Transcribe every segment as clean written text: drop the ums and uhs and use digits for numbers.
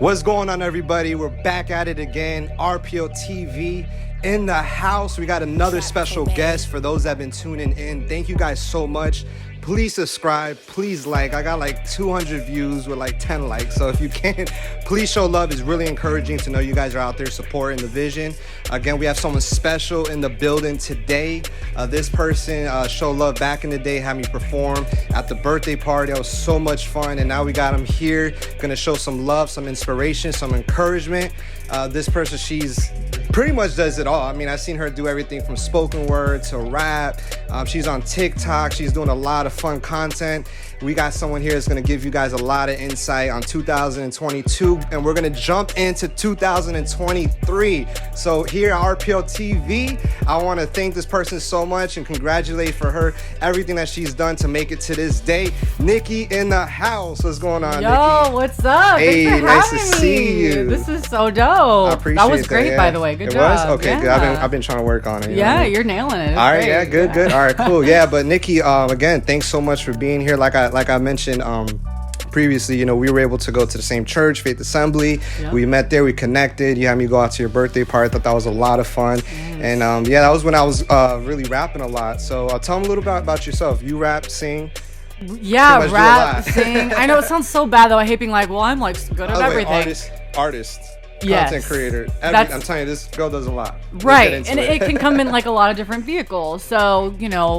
What's going on, everybody? We're back at it again. RPL TV in the house. We got another special guest for those that have been tuning in. Thank you guys so much. Please subscribe, please like. I got like 200 views with like 10 likes. So if you can, please show love. It's really encouraging to know you guys are out there supporting the vision. Again, we have someone special in the building today. This person showed love back in the day, had me perform at the birthday party. That was so much fun. And now we got him here, gonna show some love, some inspiration, some encouragement. This person, she's pretty much does it all. I mean, I've seen her do everything from spoken word to rap. She's on TikTok. She's doing a lot of fun content. We got someone here that's going to give you guys a lot of insight on 2022, and we're going to jump into 2023. So here at RPL TV, I want to thank this person so much and congratulate for her everything that she's done to make it to this day. Nikki in the house. What's going on, Yo, Nikki? What's up? Hey, Thanks for nice to having see me. you. This is so dope. I appreciate that was great, yeah. by the way. Good it job. Was? Okay, yeah. good. I've been trying to work on it. Yeah, you're nailing it. It's all right, great. yeah, good. All right, cool. Yeah, but Nikki, again, thanks so much for being here. Like I mentioned previously, we were able to go to the same church, Faith Assembly. Yep. We met there, we connected. You had me go out to your birthday party. I thought that was a lot of fun. Yes. And that was when I was really rapping a lot. So tell me a little bit about yourself. You rap, sing. Yeah, rap, sing. I know it sounds so bad though. I hate being like, well, I'm like good at everything. Artist. Yes. Content creator. I'm telling you, this girl does a lot. Right. And it can come in like a lot of different vehicles. So,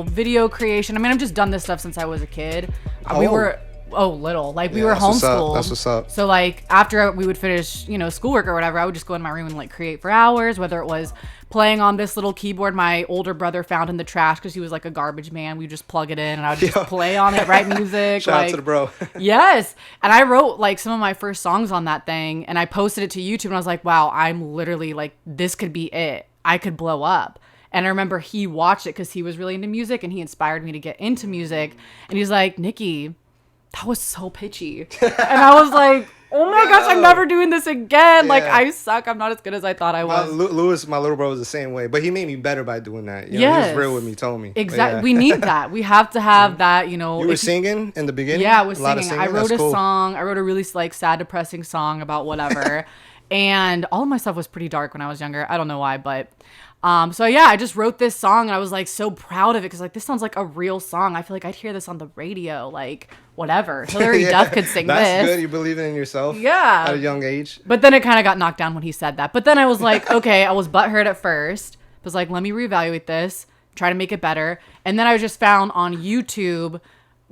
video creation. I mean, I've just done this stuff since I was a kid. We were little. Like we were homeschooled. That's what's up. So like after we would finish, schoolwork or whatever, I would just go in my room and like create for hours, whether it was playing on this little keyboard my older brother found in the trash because he was like a garbage man. We just plug it in and I would just play on it, write music. Shout out to the bro. Yes. And I wrote like some of my first songs on that thing and I posted it to YouTube and I was like, wow, I'm literally like, this could be it. I could blow up. And I remember he watched it because he was really into music and he inspired me to get into music. And he's like, Nikki, that was so pitchy. And I was like, oh my gosh, I'm never doing this again. Yeah. Like, I suck. I'm not as good as I thought I was. Lewis, my little bro, was the same way. But he made me better by doing that. He was real with me, told me. Exactly. Yeah. We need that. We have to have that, You were singing in the beginning? Yeah, I was singing. I wrote That's cool. song. I wrote a really, sad, depressing song about whatever. And all of my stuff was pretty dark when I was younger. I don't know why, but... I just wrote this song and I was like so proud of it because like this sounds like a real song. I feel like I'd hear this on the radio, like whatever. Hillary Duff could sing That's this. That's good. You believe in yourself. Yeah. At a young age. But then it kind of got knocked down when he said that. But then I was like, okay, I was butthurt at first. I was like, let me reevaluate this, try to make it better. And then I just found on YouTube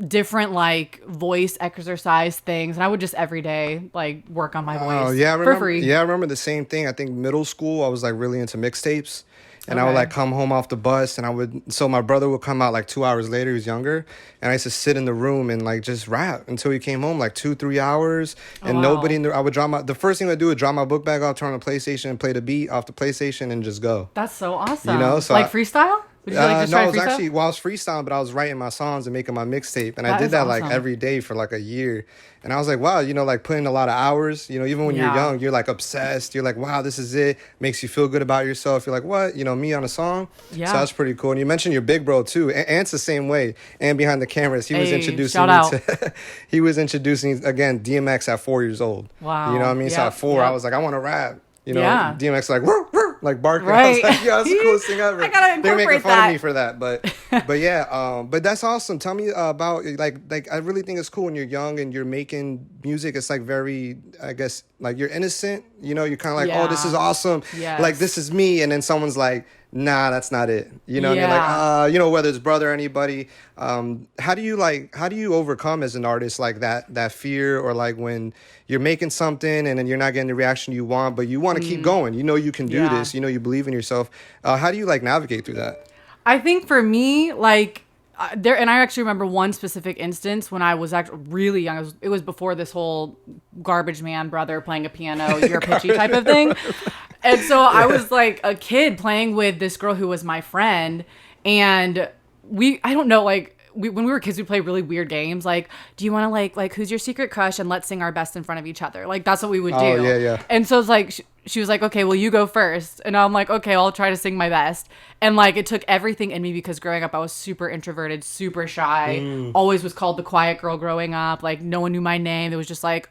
different like voice exercise things and I would just every day like work on my voice for free. Yeah, I remember the same thing. I think middle school I was like really into mixtapes. And I would like come home off the bus and so my brother would come out like 2 hours later, he was younger. And I used to sit in the room and like just rap until he came home, like 2-3 hours. And nobody in I would the first thing I'd do is drop my book bag off, turn on the PlayStation and play the beat off the PlayStation and just go. That's so awesome. So like freestyle? Would you like just no, try I was freestyle? actually, I was freestyling, but I was writing my songs and making my mixtape. And I did that like every day for like a year. And I was like, wow, like putting a lot of hours, even when you're young, you're like obsessed. You're like, wow, this is it. Makes you feel good about yourself. You're like, what? Me on a song? Yeah. So that's pretty cool. And you mentioned your big bro too. Ant's the same way. And behind the cameras, he was introducing me to, he was introducing, again, DMX at 4 years old. Wow. You know what I mean? So at 4, I was like, I want to rap. DMX like, woo, woo, like barking. Right. I was like, yeah, that's the coolest thing ever. I gotta incorporate They're making fun that. of me for that, but yeah, but that's awesome. Tell me about like I really think it's cool when you're young and you're making music. It's like very, I guess, like you're innocent. You're kind of like, oh, this is awesome. Yes. Like this is me, and then someone's like, nah, that's not it. And you're like, whether it's brother or anybody. How do you overcome as an artist like that fear, or like when you're making something and then you're not getting the reaction you want, but you want to keep going. You can do this. You believe in yourself. How do you like navigate through that? I think for me, like and I actually remember one specific instance when I was actually really young. It was before this whole garbage man brother playing a piano, you're pitchy type of thing. And so I was like a kid playing with this girl who was my friend, and I don't know, like when we were kids, we played really weird games. Like, do you want to like who's your secret crush, and let's sing our best in front of each other. Like that's what we would do. Oh, yeah. And so it's like she was like, okay, well you go first, and I'm like, okay, I'll try to sing my best. And like it took everything in me because growing up I was super introverted, super shy, always was called the quiet girl growing up. Like no one knew my name. It was just like,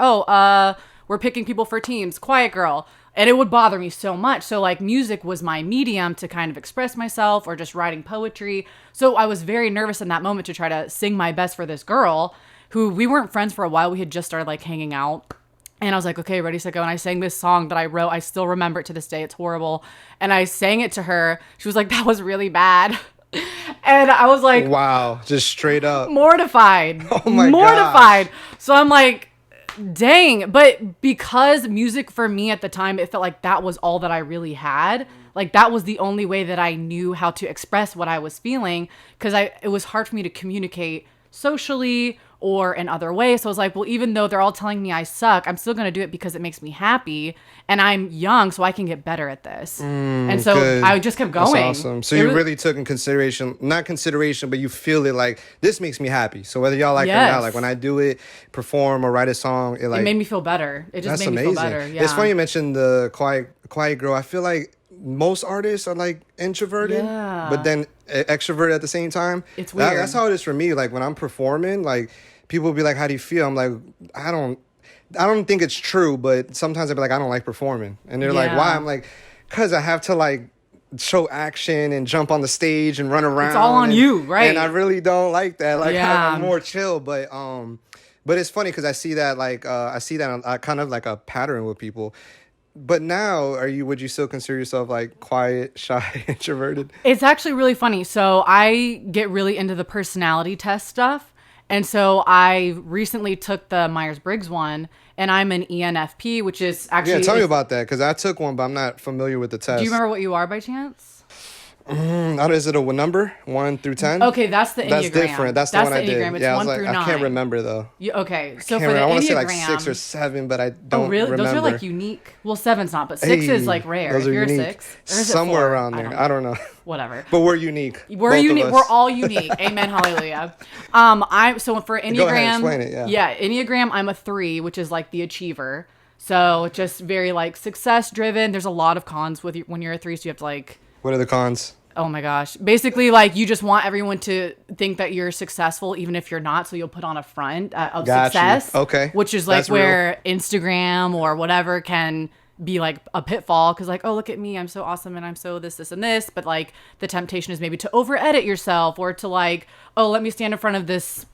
we're picking people for teams, quiet girl. And it would bother me so much. So like music was my medium to kind of express myself, or just writing poetry. So I was very nervous in that moment to try to sing my best for this girl who we weren't friends for a while. We had just started like hanging out. And I was like, okay, ready, set, go. And I sang this song that I wrote. I still remember it to this day. It's horrible. And I sang it to her. She was like, that was really bad. And I was like, wow, just straight up mortified. Oh my mortified. So I'm like, dang. But because music for me at the time, it felt like that was all that I really had. Like that was the only way that I knew how to express what I was feeling, because it was hard for me to communicate socially or in other ways. So I was like, well, even though they're all telling me I suck, I'm still going to do it because it makes me happy, and I'm young, so I can get better at this. And so good. I just kept going. That's awesome. So you really took in consideration, not consideration, but you feel it like, this makes me happy. So whether y'all like it or not, like when I do it, perform or write a song, it made me feel better. It just made me feel better. Yeah. It's funny you mentioned the quiet girl. I feel like most artists are like introverted, but then extroverted at the same time. It's weird. That's how it is for me. Like when I'm performing, like people will be like, how do you feel? I'm like, I don't think it's true, but sometimes I'll be like, I don't like performing. And they're like, why? I'm like, because I have to like show action and jump on the stage and run around. It's all on you, right? And I really don't like that. Like I'm more chill, but it's funny because I see that kind of like a pattern with people. But now, would you still consider yourself like quiet, shy, introverted? It's actually really funny. So I get really into the personality test stuff. And so I recently took the Myers-Briggs one, and I'm an ENFP, which is actually... Yeah, tell me about that, because I took one, but I'm not familiar with the test. Do you remember what you are by chance? Is it a number? 1 through 10? Okay, that's the Enneagram. That's different. That's the one I did. It's 1 through 9. I can't remember, though. Okay, so for the Enneagram... I want to say like 6 or 7, but I don't remember. Those are like unique. Well, 7's not, but 6 is like rare. Those are You're unique. 6. Or is somewhere it 4? around there. I don't know. Whatever. But we're unique. We're unique. We're all unique. Amen. Hallelujah. So for Enneagram... Go ahead, explain it, Yeah, Enneagram, I'm a 3, which is like the achiever. So just very like success driven. There's a lot of cons with when you're a 3, so you have to like... What are the cons? Oh my gosh. Basically, like, you just want everyone to think that you're successful, even if you're not. So you'll put on a front of success. Okay. Which is like where Instagram or whatever can be like a pitfall. Because like, oh, look at me. I'm so awesome. And I'm so this, and this. But like the temptation is maybe to over edit yourself, or to like, oh, let me stand in front of this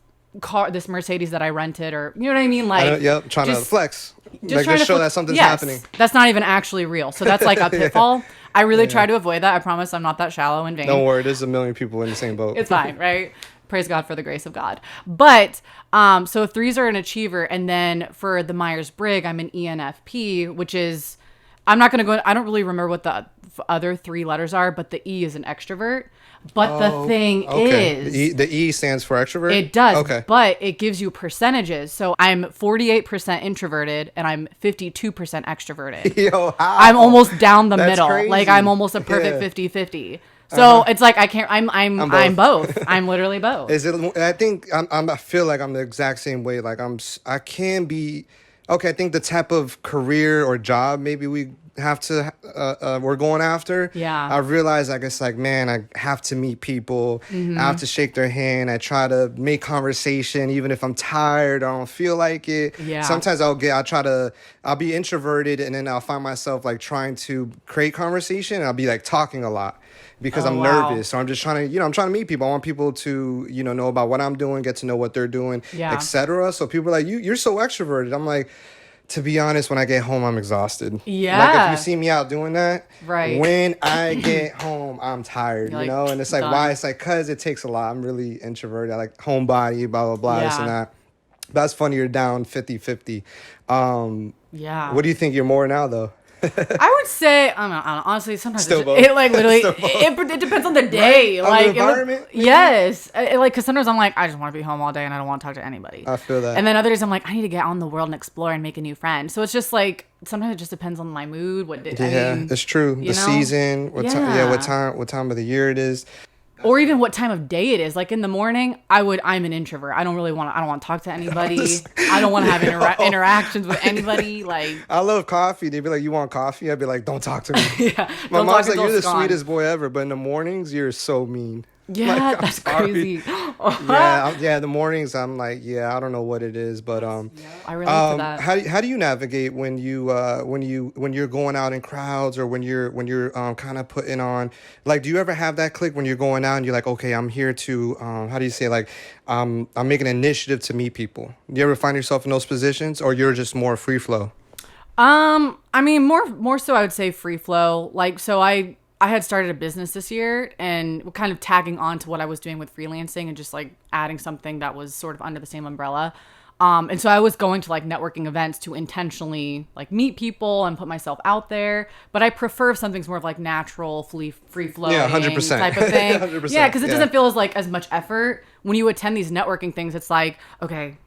car, this Mercedes that I rented, or you know what I mean? Like, trying to flex. Just like to show that something's happening. That's not even actually real. So that's like a pitfall. I really try to avoid that. I promise I'm not that shallow and vain. Don't worry, there's a million people in the same boat. It's fine, right? Praise God for the grace of God. But so 3s are an achiever, and then for the Myers-Briggs, I'm an ENFP, which is, I'm not going to go, I don't really remember what the other 3 letters are, but the E is an extrovert. But the thing is... The E stands for extrovert? It does, okay. But it gives you percentages. So I'm 48% introverted, and I'm 52% extroverted. Yo, how? I'm almost down the middle. Crazy. Like, I'm almost a perfect 50-50. So it's like, I can't, I'm both. I'm literally both. I feel like I'm the exact same way. Like I can be, okay, I think the type of career or job maybe we're going after. Yeah. I realize, like, it's like, man, I have to meet people. Mm-hmm. I have to shake their hand. I try to make conversation, even if I'm tired, I don't feel like it. Yeah. Sometimes I'll be introverted, and then I'll find myself like trying to create conversation, and I'll be like talking a lot because I'm nervous. So I'm just trying to meet people. I want people to, know about what I'm doing, get to know what they're doing, etc. So people are like, you're so extroverted. I'm like, to be honest, when I get home, I'm exhausted. Yeah. Like, if you see me out doing that, right, when I get home, I'm tired, like, And it's like, why? It's like, because it takes a lot. I'm really introverted. I like homebody, blah, blah, blah, this and that. That's funny. You're down 50-50. Yeah. What do you think you're more now, though? I would say, I don't know, honestly, sometimes it like literally, it depends on the day. Right? Like, on the environment? Yes. Because sometimes I'm like, I just want to be home all day and I don't want to talk to anybody. I feel that. And then other days I'm like, I need to get out in the world and explore and make a new friend. So it's just like, sometimes it just depends on my mood. It's true. The season, what time of the year it is. Or even what time of day it is. Like in the morning, I'm an introvert. I don't want to talk to anybody. I don't want to have interactions with anybody. Like, I love coffee. They'd be like, "You want coffee?" I'd be like, "Don't talk to me." My mom's like, "You're the sweetest boy ever," but in the mornings, you're so mean. Yeah, Like, I'm that's sorry. crazy. Yeah, the mornings I'm like, yeah, I don't know what it is, but I relate to that. how do you navigate when you're going out in crowds, or when you're kind of putting on, like, do you ever have that click when you're going out and you're like, okay, I'm here to how do you say, like, I'm making an initiative to meet people. Do you ever find yourself in those positions, or you're just more free flow? I mean, more so I would say free flow. Like, so I had started a business this year and kind of tagging on to what I was doing with freelancing and just like adding something that was sort of under the same umbrella. And so I was going to like networking events to intentionally like meet people and put myself out there. But I prefer if something's more of like natural, free flowing, Yeah, 100%. type of thing. 100%, Yeah, because it yeah. doesn't feel as much effort when you attend these networking things. It's like, okay,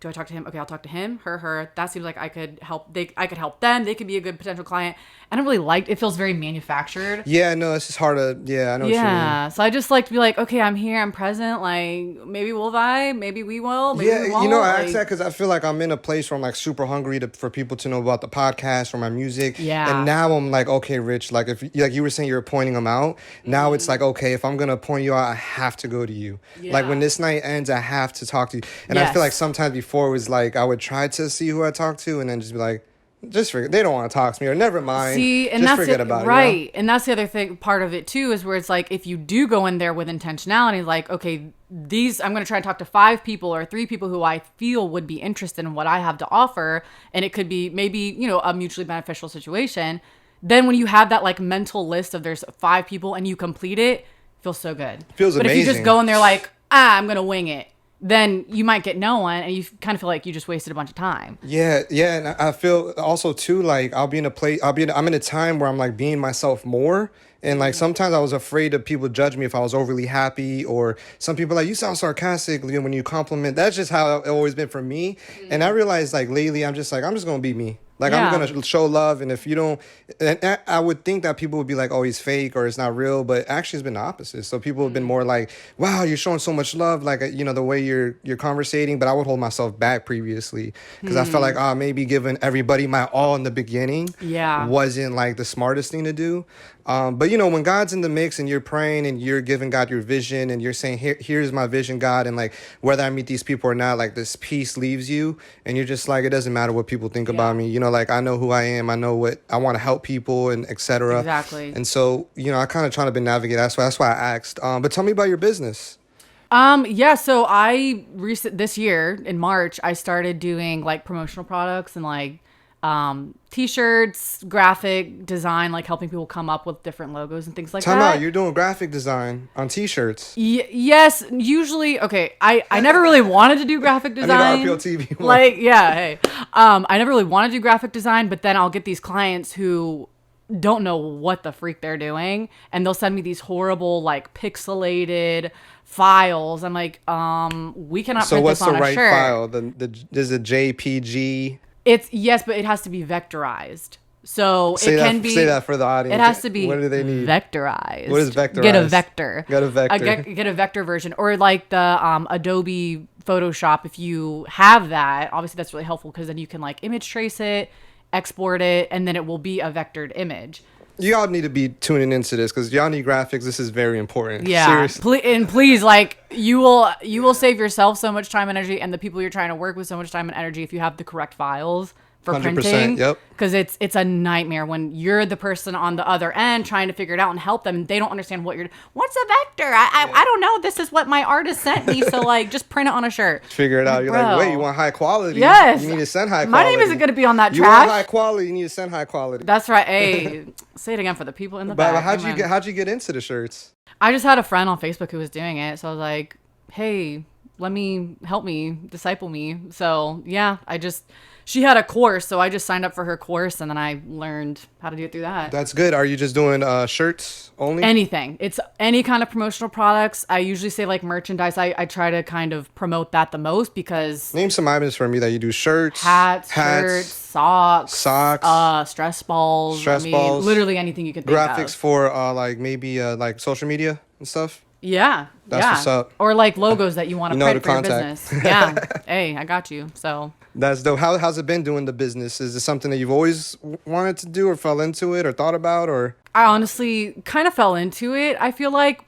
do I talk to him? Okay, I'll talk to him, her. That seems like I could help. I could help them. They could be a good potential client. I don't really like. It feels very manufactured. Yeah, no, it's just hard to. Yeah, I know what you mean. Yeah, so I just like to be like, okay, I'm here, I'm present. Like, maybe we'll vibe, maybe we will, maybe we Yeah, won't. you know, I like, ask that because I feel like I'm in a place where I'm like super hungry for people to know about the podcast or my music. Yeah. And now I'm like, okay, Rich, like if like you were saying, you're pointing them out. Now it's like, okay, if I'm gonna point you out, I have to go to you. Like Yeah. when this night ends, I have to talk to you. And I feel like Yes. sometimes before it was like I would try to see who I talk to, and then just be like, just forget. They don't want to talk to me, or never mind. See, and just that's forget it, about right? it. You know? And that's the other thing. Part of it too is where it's like if you do go in there with intentionality, like okay, I'm going to try and talk to 5 people or 3 people who I feel would be interested in what I have to offer, and it could be maybe a mutually beneficial situation. Then when you have that like mental list of there's 5 people and you complete it, it feels so good. Feels but if you just amazing. go in there like I'm going to wing it, then you might get no one, and you kind of feel like you just wasted a bunch of time. Yeah, and I feel also too like I'm in a time where I'm like being myself more, and like sometimes I was afraid of people judge me if I was overly happy, or some people are like, you sound sarcastic when you compliment. That's just how it's always been for me, and I realized like lately I'm just gonna be me. Like, Yeah. I'm going to show love, and if you don't... And I would think that people would be like, oh, he's fake, or it's not real, but actually it's been the opposite. So people have been more like, wow, you're showing so much love, like, the way you're conversating, but I would hold myself back previously, because I felt like, maybe giving everybody my all in the beginning Yeah. wasn't, like, the smartest thing to do. But, when God's in the mix and you're praying and you're giving God your vision and you're saying, here's my vision, God, and, like, whether I meet these people or not, like, this peace leaves you, and you're just like, it doesn't matter what people think about me. Like, I know who I am. I know what I want to help people, and et cetera. Exactly. And so, I kind of trying to navigate. That's why I asked. But tell me about your business. Yeah, so this year in March, I started doing like promotional products and like t-shirts, graphic design, like helping people come up with different logos and things like Time that. out. You're doing graphic design on t-shirts. Yes, usually. Okay, I never really wanted to do graphic I design. need an RPL TV one. Like, yeah, hey. I never really wanted to do graphic design, but then I'll get these clients who don't know what the freak they're doing, and they'll send me these horrible like pixelated files. I'm like, we cannot So print what's this on the a right shirt. file? There's a JPG. It's yes, but it has to be vectorized. So Say it that, can be. say that for the audience. It has to be What do they need? vectorized. What is vectorized? Get a vector. Get a vector. Get a vector version, or like the Adobe Photoshop. If you have that, obviously that's really helpful because then you can like image trace it, export it, and then it will be a vectored image. Y'all need to be tuning into this because y'all need graphics. This is very important. Yeah, Seriously. please, like you will save yourself so much time and energy, and the people you're trying to work with so much time and energy if you have the correct files for 100%, printing. yep. Because it's a nightmare when you're the person on the other end trying to figure it out and help them, and they don't understand what you're. What's a vector? I don't know. This is what my artist sent me. So like, just print it on a shirt. Figure it out. You're Bro. like, wait, you want high quality? Yes. You need to send high My quality. name isn't going to be on that You want high trash. quality? You need to send high quality. That's right. Hey, say it again for the people in the But back. how'd you get into the shirts? I just had a friend on Facebook who was doing it, so I was like, hey, help me, disciple me. So yeah, she had a course, so I just signed up for her course, and then I learned how to do it through that. That's good. Are you just doing shirts only? Anything. It's any kind of promotional products. I usually say like merchandise. I try to kind of promote that the most because Name some items for me that you do. Shirts, hats, shirts, socks, stress balls. Stress balls. Literally anything you can think graphics of. for like maybe like social media and stuff. Yeah. That's yeah. what's up. Or like logos that you want to know print the for your contact. business. Yeah. Hey, I got you. So That's dope. How's it been doing the business? Is it something that you've always wanted to do or fell into it or thought about or? I honestly kind of fell into it. I feel like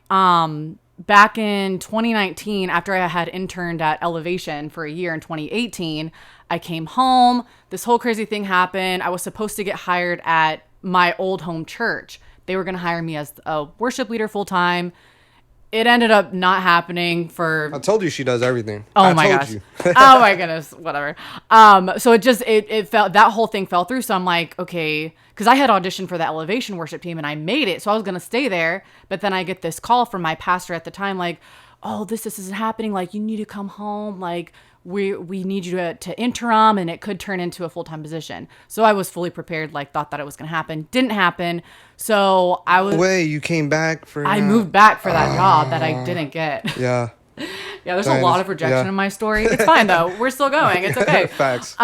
back in 2019, after I had interned at Elevation for a year in 2018, I came home. This whole crazy thing happened. I was supposed to get hired at my old home church. They were going to hire me as a worship leader full time. It ended up not happening for... I told you she does everything. Oh my gosh. Oh my goodness. Whatever. So it felt, that whole thing fell through. So I'm like, okay, because I had auditioned for the Elevation worship team and I made it. So I was going to stay there. But then I get this call from my pastor at the time, like, oh, this isn't happening. Like, you need to come home. Like, we need you to interim, and it could turn into a full-time position. So I was fully prepared, like, thought that it was going to happen. Didn't happen. So I was... Wait, you came back for... I moved back for that job that I didn't get. Yeah. Yeah, there's a lot of rejection in my story. It's fine, though. We're still going. It's okay. Facts.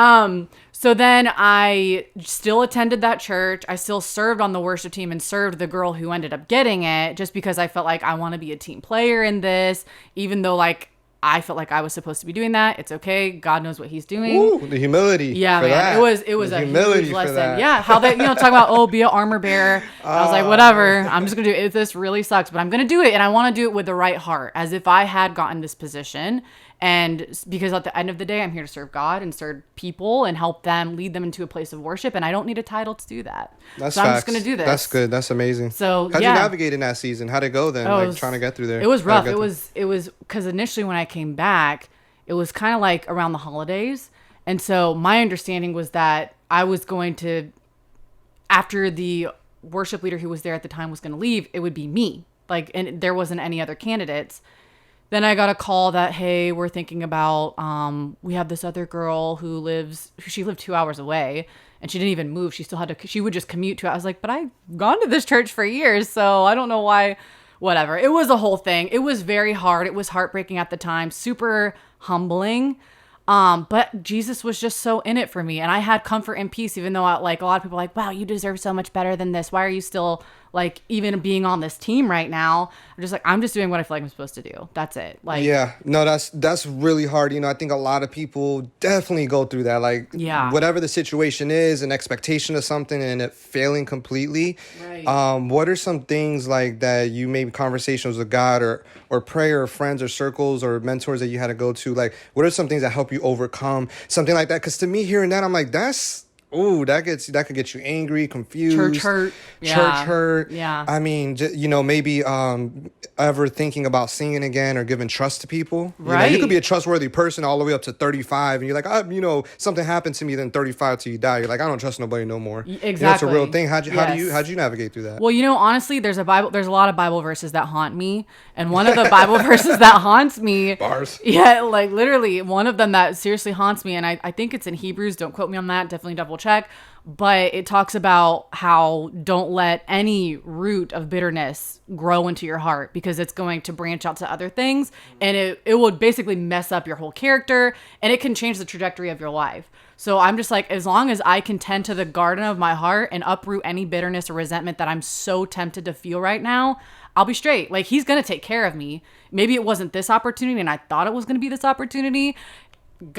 So then I still attended that church. I still served on the worship team and served the girl who ended up getting it, just because I felt like I want to be a team player in this, even though, like, I felt like I was supposed to be doing that. It's okay. God knows what he's doing. Ooh, the humility. Yeah, for man. That. It was the a humility huge for lesson. that. Yeah, how they, talk about, oh, be an armor bearer. I was like, whatever. I'm just going to do it. This really sucks, but I'm going to do it. And I want to do it with the right heart, as if I had gotten this position. And because at the end of the day, I'm here to serve God and serve people and help them, lead them into a place of worship. And I don't need a title to do that. That's so facts. I'm just going to do this. That's good. That's amazing. So how'd you navigate in that season? How'd it go then? Trying to get through there. It was rough. It was because initially when I came back, it was kind of like around the holidays. And so my understanding was that I was going to, after the worship leader who was there at the time was going to leave, it would be me. Like, and there wasn't any other candidates. Then I got a call that, hey, we're thinking about, we have this other girl she lived 2 hours away and she didn't even move. She still had to, she would just commute to it. I was like, but I've gone to this church for years, so I don't know why, whatever. It was a whole thing. It was very hard. It was heartbreaking at the time, super humbling. But Jesus was just so in it for me. And I had comfort and peace, even though like a lot of people are like, wow, you deserve so much better than this. Why are you still like even being on this team right now? I'm just like, I'm just doing what I feel like I'm supposed to do. That's it. Like, yeah, no, that's really hard. I think a lot of people definitely go through that. Like, yeah, whatever the situation is, an expectation of something and it failing completely. Right. What are some things like that you maybe conversations with God or prayer or friends or circles or mentors that you had to go to? Like, what are some things that help you overcome something like that? Because to me, hearing that, I'm like, that could get you angry, confused. Church hurt. Yeah. I mean, maybe ever thinking about singing again or giving trust to people. Right. You could be a trustworthy person all the way up to 35, and you're like, something happened to me, then 35 till you die. You're like, I don't trust nobody no more. Exactly. That's a real thing. How'd you navigate through that? Well, honestly, there's a lot of Bible verses that haunt me, and one of the Bible verses that haunts me, bars. Yeah, like literally one of them that seriously haunts me, and I think it's in Hebrews. Don't quote me on that. Definitely double check. But it talks about how don't let any root of bitterness grow into your heart, because it's going to branch out to other things, and it will basically mess up your whole character, and it can change the trajectory of your life. So I'm just like, as long as I can tend to the garden of my heart and uproot any bitterness or resentment that I'm so tempted to feel right now, I'll be straight. Like, he's going to take care of me. Maybe it wasn't this opportunity and I thought it was going to be this opportunity.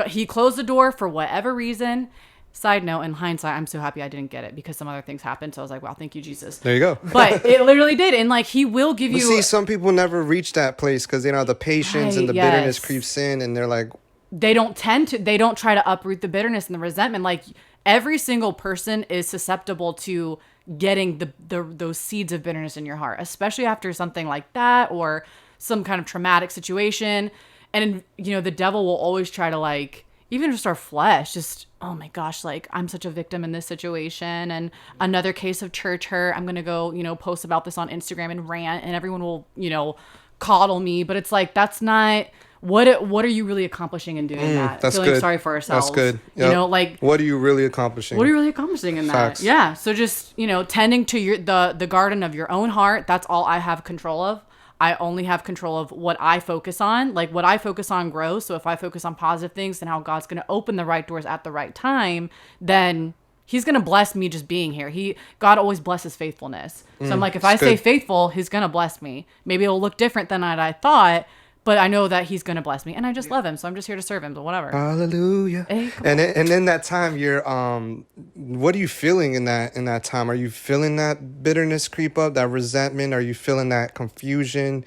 He closed the door for whatever reason. Side note, in hindsight, I'm so happy I didn't get it because some other things happened. So I was like, wow, thank you, Jesus. There you go. But it literally did. And like, he will give you... See, some people never reach that place because, the patience and the bitterness creeps in, and they're like... They don't try to uproot the bitterness and the resentment. Like, every single person is susceptible to getting those seeds of bitterness in your heart, especially after something like that or some kind of traumatic situation. And, the devil will always try to, like, even just our flesh, just, oh my gosh, like, I'm such a victim in this situation, and another case of church hurt. I'm going to go, post about this on Instagram and rant, and everyone will, coddle me. But it's like, that's not... What are you really accomplishing in doing that? That's Feeling good. sorry for ourselves. That's good. Yep. Like, what are you really accomplishing? What are you really accomplishing in that? Facts. Yeah. So just, tending to the garden of your own heart. That's all I have control of. I only have control of what I focus on. Like, what I focus on grows. So if I focus on positive things and how God's going to open the right doors at the right time, then he's going to bless me just being here. God always blesses faithfulness. So I'm like, if I stay faithful, he's going to bless me. Maybe it'll look different than I thought, but I know that he's going to bless me, and I just love him. So I'm just here to serve him, but whatever. Hallelujah. Hey, and in that time, you're, what are you feeling in that time? Are you feeling that bitterness creep up, that resentment? Are you feeling that confusion?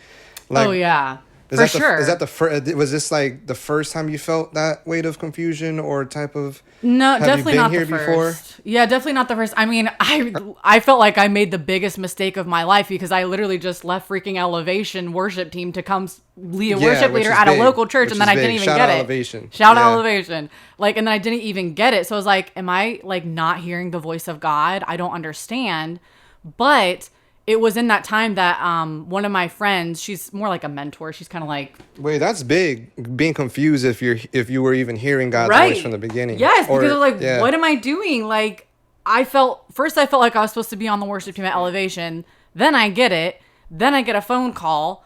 Like, Oh yeah, is for that sure. is that the first? Was this like the first time you felt that weight of confusion or type of? No, Have definitely you been not here the before? first. Yeah, definitely not the first. I mean, I felt like I made the biggest mistake of my life because I literally just left freaking Elevation worship team to come lead a Yeah, worship which leader is at big, a local church, which and then is I didn't big. even Shout get out it. Elevation. Shout out Yeah. Elevation. Like, and then I didn't even get it. So I was like, am I like not hearing the voice of God? I don't understand. But it was in that time that one of my friends, she's more like a mentor. She's kind of like, Wait, that's big. Being confused if you were even hearing God's right voice from the beginning. Yes, Or- because I'm like, yeah. what am I doing? Like, I felt like I was supposed to be on the worship team at Elevation. Then I get it. Then I get a phone call.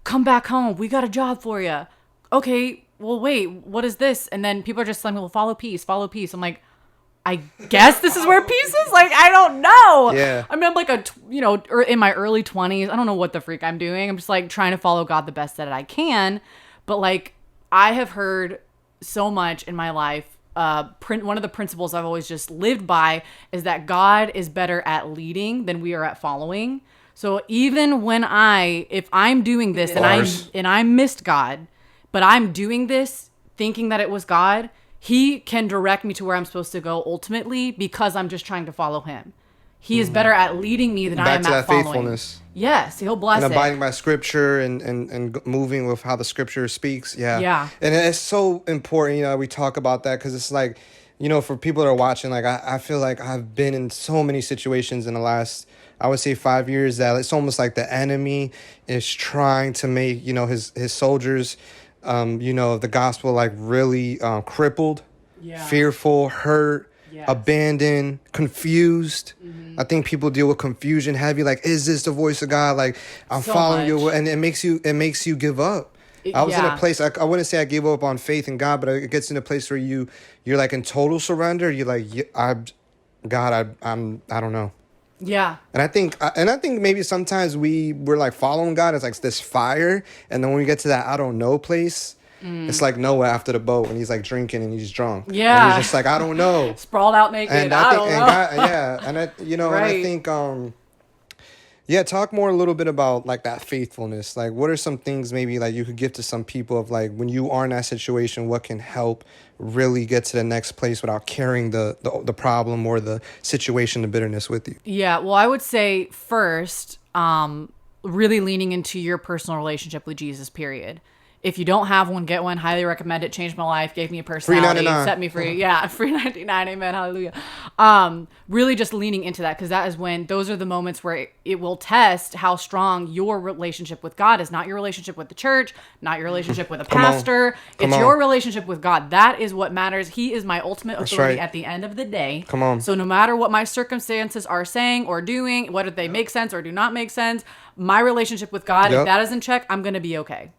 Come back home. We got a job for you. Okay. Well, wait. What is this? And then people are just telling me, well, follow peace. Follow peace. I'm like, I guess this is where peace is. Like, I don't know. Yeah. I mean, I'm like in my early 20s. I don't know what the freak I'm doing. I'm just like trying to follow God the best that I can. But like, I have heard so much in my life. One of the principles I've always just lived by is that God is better at leading than we are at following. So even if I'm doing this and I missed God, but I'm doing this thinking that it was God, he can direct me to where I'm supposed to go ultimately because I'm just trying to follow him. He is better at leading me than I Back am to at that following. faithfulness. Yes, he'll bless And it. abiding by scripture and moving with how the scripture speaks. Yeah. Yeah. And it's so important, we talk about that because it's like, for people that are watching, like I feel like I've been in so many situations in the last, I would say 5 years that it's almost like the enemy is trying to make, his soldiers, the gospel like really crippled, fearful, hurt, abandoned, confused. I think people deal with confusion heavy. Like, is this the voice of God? Like, I'm So following you, much. and it makes you give up. I was in a place, I wouldn't say I gave up on faith in God, but it gets in a place where you're like in total surrender. You're like, I don't know. Yeah. And I think maybe sometimes we're like following God as like this fire, and then when we get to that I don't know place, it's like Noah after the boat when he's like drinking and he's drunk. Yeah. And he's just like, I don't know. Sprawled out naked. And I I don't think, know. and God, yeah, and and I Right. think, talk more a little bit about like that faithfulness. Like, what are some things maybe like you could give to some people of like when you are in that situation, what can help really get to the next place without carrying the problem or the situation, the bitterness with you? Yeah, well, I would say first, really leaning into your personal relationship with Jesus, period. If you don't have one, get one. Highly recommend it. Changed my life. Gave me a personality. $3.99. Set me free. Yeah, free 99. Amen. Hallelujah. Really just leaning into that because that is when those are the moments where it will test how strong your relationship with God is. Not your relationship with the church, not your relationship with a pastor. Come It's on. your relationship with God. That is what matters. He is my ultimate authority right. at the end of the day. Come on. So no matter what my circumstances are saying or doing, whether they make sense or do not make sense, my relationship with God, Yep. if that is in check, I'm going to be okay.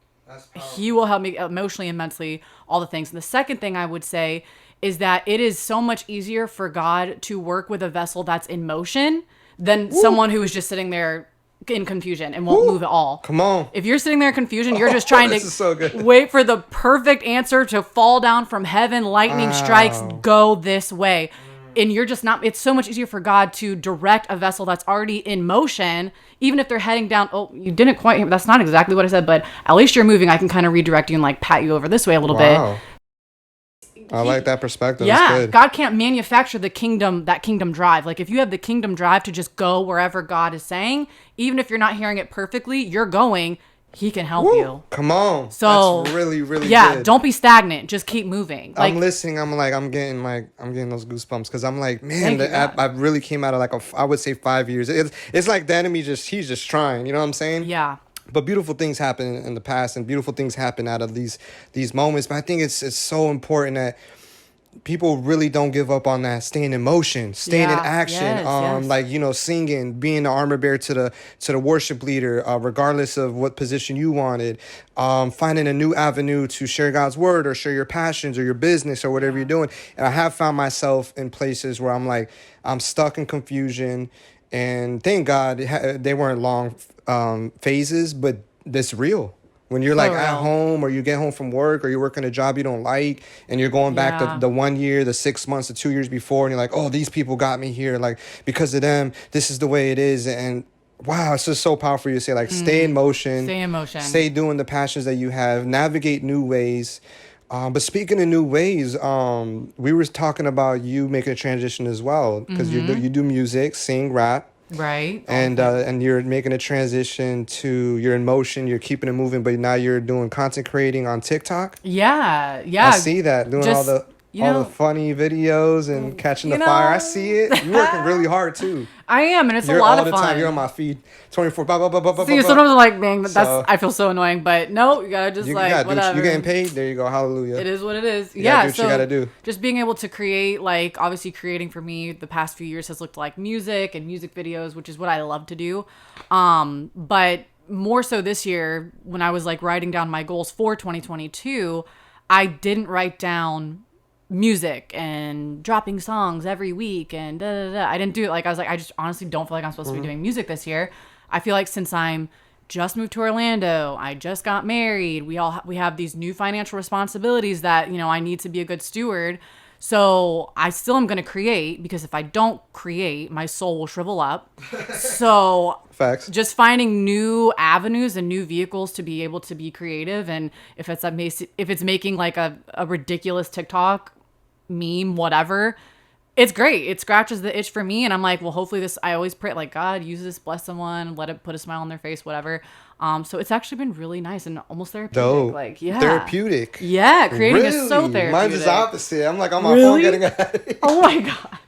He will help me emotionally and mentally, all the things. And the second thing I would say is that it is so much easier for God to work with a vessel that's in motion than someone who is just sitting there in confusion and won't move at all. Come on. If you're sitting there in confusion, you're just trying This is so good. to wait for the perfect answer to fall down from heaven, lightning strikes, go this way. And you're just not, it's so much easier for God to direct a vessel that's already in motion, even if they're heading down. Oh, you didn't quite, that's not exactly what I said, but at least you're moving. I can kind of redirect you and like pat you over this way a little bit. I like that perspective. Yeah, That's good. God can't manufacture that kingdom drive. Like if you have the kingdom drive to just go wherever God is saying, even if you're not hearing it perfectly, you're going, he can help you. Come on. So that's really, really yeah, good. don't be stagnant. Just keep moving. Like, I'm listening. I'm getting those goosebumps because I'm like, man, Thank you, God. I really came out of like I would say 5 years. It's like the enemy he's just trying. You know what I'm saying? yeah. But beautiful things happen in the past, and beautiful things happen out of these moments. But I think it's so important that people really don't give up on that. Staying in motion, staying in Yeah. action. Yes. Like singing, being the armor bearer to the worship leader, regardless of what position you wanted. Finding a new avenue to share God's word or share your passions or your business or whatever you're doing. And I have found myself in places where I'm like, I'm stuck in confusion. And thank God they weren't long phases, but that's real. When you're like at real. home or you get home from work or you're working a job you don't like and you're going back Yeah. the 1 year, the 6 months, the 2 years before, and you're like, oh, these people got me here. Like, because of them, this is the way it is. And wow, it's just so powerful. You say like, stay in motion, Stay in motion. stay doing the passions that you have, navigate new ways. But speaking of new ways, we were talking about you making a transition as well, because you do music, sing, rap. Right. And you're making a transition to, you're in motion, you're keeping it moving, but now you're doing content creating on TikTok. Yeah. I see that, doing all the funny videos and catching the fire. I see it. You're working really hard too. I am, and it's a lot of fun. All the time. You're on my feed 24. Blah, blah, blah, blah, See, blah, sometimes I'm like, man, So- I feel so annoying, but no, you gotta just whatever. You're getting paid. There you go. Hallelujah. It is what it is. You gotta do what so you gotta do. Just being able to create, like, obviously creating for me the past few years has looked like music and music videos, which is what I love to do. But more so this year, when I was like writing down my goals for 2022, I didn't write down music and dropping songs every week and da, da, da. I didn't do it. Like, I was like, I just honestly don't feel like I'm supposed to be doing music this year. I feel like since I'm just moved to Orlando, I just got married, we have these new financial responsibilities that, I need to be a good steward. So I still am going to create, because if I don't create, my soul will shrivel up. So Facts. just finding new avenues and new vehicles to be able to be creative. And if it's making like a ridiculous TikTok meme, whatever, it's great. It scratches the itch for me. And I'm like, well, hopefully I always pray like, God, use this, bless someone, let it put a smile on their face, whatever. So it's actually been really nice and almost therapeutic. Dope. Like, yeah. Therapeutic. Yeah. Creating is so Really? therapeutic. Mine's just opposite. I'm like on my phone getting ahead. Oh my gosh.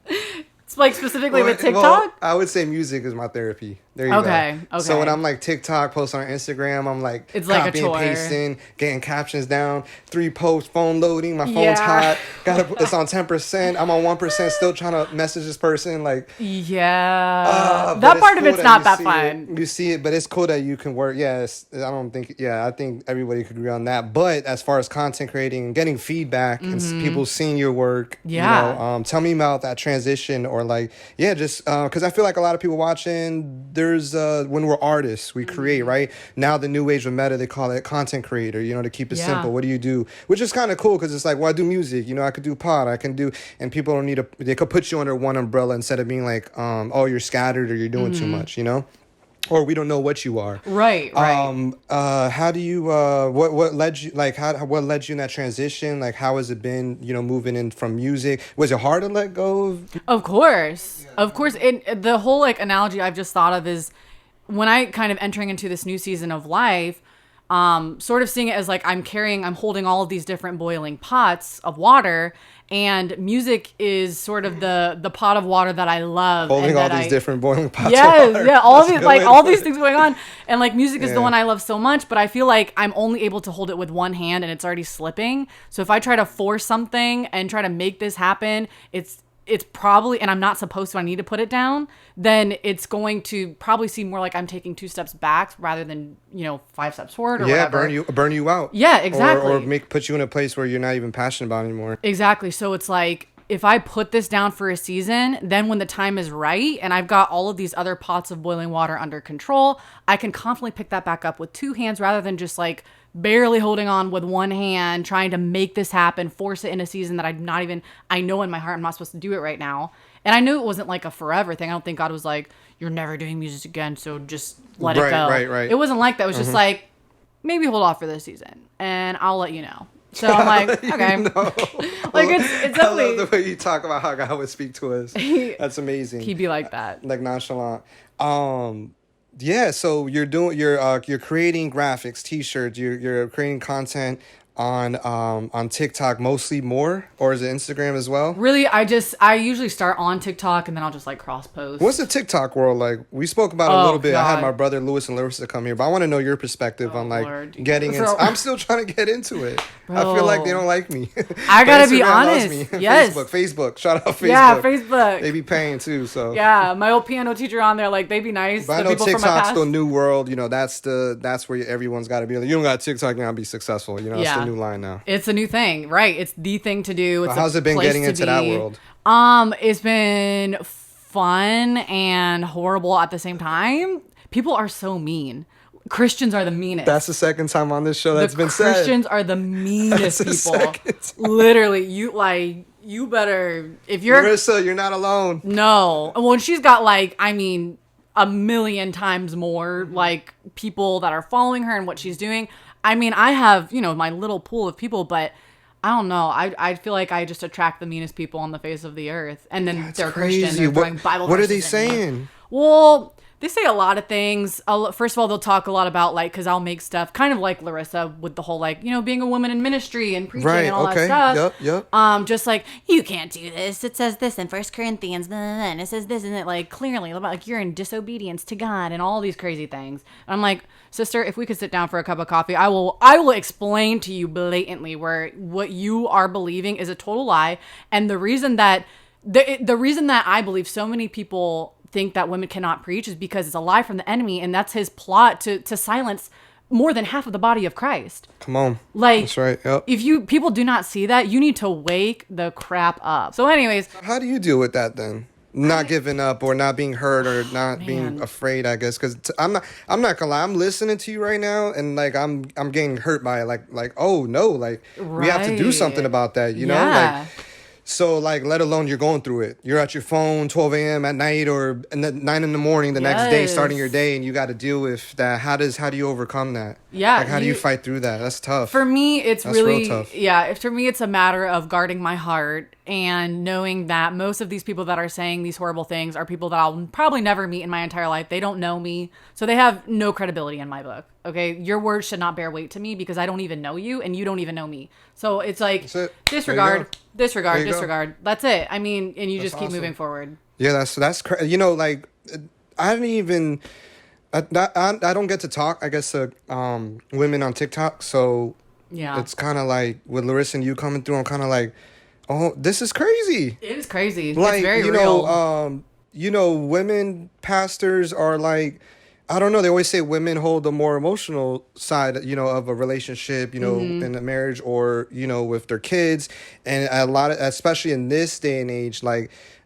It's like specifically with TikTok? Well, I would say music is my therapy. There you go. Okay. So when I'm like TikTok, post on Instagram, I'm like It's like a copying and chore. pasting, getting captions down, 3 posts, phone loading, my phone's hot. It's on 10%. I'm on 1%, still trying to message this person. Like, yeah. but That it's part of cool it's not that you see fun. it. You see it, but it's cool that you can work. Yes, I think everybody could agree on that. But as far as content creating and getting feedback and people seeing your work, Yeah. tell me about that transition, or like, just because I feel like a lot of people watching, there's when we're artists, we create, right? Now the new age of meta, they call it content creator, to keep it simple. What do you do? Which is kind of cool, because it's like, well, I do music, I could do pod, I can do, and people don't need they could put you under one umbrella instead of being like, oh, you're scattered or you're doing too much, or we don't know what you are. Right. How do you what led you, like, what led you in that transition? Like, how has it been, moving in from music? Was it hard to let go Of course. And the whole like analogy I've just thought of is when I kind of entering into this new season of life, sort of seeing it as like I'm holding all of these different boiling pots of water, and music is sort of the pot of water that I love. holding and all that these different boiling pots of Yes, water? yeah, all That's a these good like way to all put these it. things going on, and like music is the one I love so much, but I feel like I'm only able to hold it with one hand, and it's already slipping. So if I try to force something and try to make this happen, it's probably, and I'm not supposed to, I need to put it down, then it's going to probably seem more like I'm taking 2 steps back rather than 5 steps forward or whatever. burn you out. Yeah, exactly. Or put you in a place where you're not even passionate about it anymore. Exactly. So it's like, if I put this down for a season, then when the time is right and I've got all of these other pots of boiling water under control, I can confidently pick that back up with 2 hands rather than just like barely holding on with one hand, trying to make this happen, force it in a season that I know in my heart I'm not supposed to do it right now. And I knew it wasn't like a forever thing. I don't think God was like, you're never doing music again, so just let it go. Right. It wasn't like that. It was just like, maybe hold off for this season and I'll let you know. So I'm like, okay. Like it's definitely. I love the way you talk about how God would speak to us. That's amazing. He'd be like that. Like nonchalant. So you're creating graphics, t-shirts, you're creating content on TikTok mostly more, or is it Instagram as well? Really, I usually start on TikTok and then I'll just like cross post. What's the TikTok world like? We spoke about it a little bit. God. I had my brother Lewis and Larissa come here, but I want to know your perspective on like Lord. getting into. I'm still trying to get into it. I feel like they don't like me. I gotta be Instagram loves honest. me. Yes. Facebook. Shout out Facebook. Yeah, Facebook. They be paying too. So yeah, my old piano teacher on there, like they be nice. But I the know people from my TikTok's past. the new world. That's where everyone's got to be. Like, you don't got TikTok, you're not be successful. It's the new line now. It's a new thing, right? It's the thing to do. It's How's it been getting into that world? It's been fun and horrible at the same time. People are so mean. Christians are the meanest. That's the second time on this show that's been said. Christians are the meanest That's the people. second time. Literally, you better, if you're Larissa, you're not alone. no. Well, she's got like, I mean, a million times more like people that are following her and what she's doing. I mean, I have, my little pool of people, but I don't know. I feel like I just attract the meanest people on the face of the earth. And then they're crazy. Christian. They're throwing Bible what are they verses at me. saying? Well, they say a lot of things. First of all, they'll talk a lot about because I'll make stuff kind of like Larissa with the whole being a woman in ministry and preaching and all that stuff. Yep. Just like, you can't do this. It says this in 1 Corinthians, and it says this, and it clearly about you're in disobedience to God and all these crazy things. And I'm like, sister, if we could sit down for a cup of coffee, I will explain to you blatantly where what you are believing is a total lie, and the reason that the reason that I believe so many people think that women cannot preach is because it's a lie from the enemy, and that's his plot to silence more than half of the body of Christ. Come on. That's right. Yep. If people do not see that, you need to wake the crap up. So anyways, how do you deal with that then? Not giving up or not being hurt or not being afraid, I guess, because I'm not gonna lie. I'm listening to you right now, and I'm getting hurt by it. Oh no, we have to do something about that, you know? So, let alone you're going through it. You're at your phone 12 a.m. at night or 9 in the morning the next day, starting your day, and you got to deal with that. How do you overcome that? Yeah. How do you fight through that? That's tough. For me, it's really real tough. Yeah. For me, it's a matter of guarding my heart and knowing that most of these people that are saying these horrible things are people that I'll probably never meet in my entire life. They don't know me, so they have no credibility in my book. Okay, your words should not bear weight to me because I don't even know you and you don't even know me. So it's disregard. That's it. I mean, and you just keep moving forward. Yeah, that's crazy. I didn't even. I don't get to talk, I guess, to women on TikTok. So yeah, it's kind of with Larissa and you coming through. I'm kind of oh, this is crazy. It is crazy. It's very real. Women pastors are I don't know. They always say women hold the more emotional side, of a relationship, in a marriage or, with their kids. And especially in this day and age,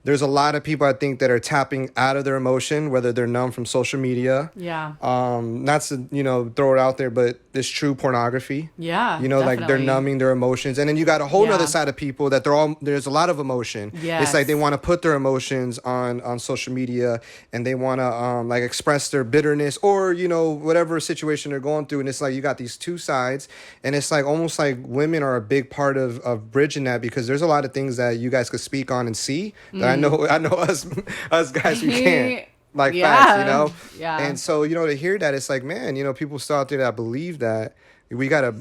there's a lot of people I think that are tapping out of their emotion, whether they're numb from social media. Yeah. Not to, throw it out there, but it's true pornography. Yeah. Definitely. They're numbing their emotions. And then you got a whole other side of people that there's a lot of emotion. Yes. It's they want to put their emotions on social media and they want to express their bitterness or, whatever situation they're going through. And it's you got these two sides, and it's almost women are a big part of bridging that, because there's a lot of things that you guys could speak on and see that I know us guys, we can't. Facts, Yeah. And so, to hear that, it's man, people still out there that believe that. We gotta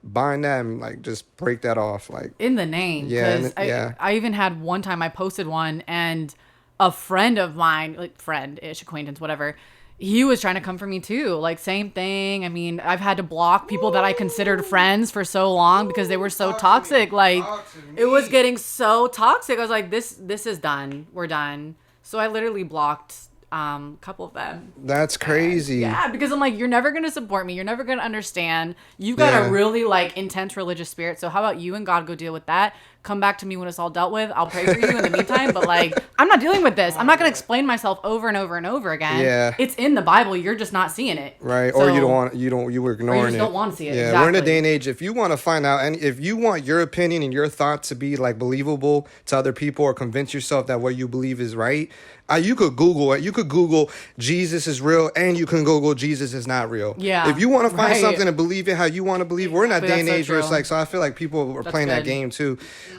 bind that and just break that off, in the name. Yeah. I even had one time I posted one, and a friend of mine, friend-ish, acquaintance, whatever, he was trying to come for me too. Same thing. I mean, I've had to block people that I considered friends for so long because they were so toxic. It was getting so toxic. I was like, this is done. We're done. So I literally blocked a couple of them. That's crazy. Yeah, because I'm you're never going to support me. You're never going to understand. You've got a really intense religious spirit. So how about you and God go deal with that? Come back to me when it's all dealt with. I'll pray for you in the meantime. But I'm not dealing with this. I'm not going to explain myself over and over and over again. Yeah. It's in the Bible. You're just not seeing it. Right. So, or you were ignoring it. Or you just don't want to see it. Yeah. Exactly. We're in a day and age, if you want to find out, and if you want your opinion and your thought to be believable to other people, or convince yourself that what you believe is right, you could Google it. You could Google Jesus is real, and you can Google Jesus is not real. Yeah. If you want to find something and believe it how you want to believe, we're in that day and age where it's so I feel people are playing that game too.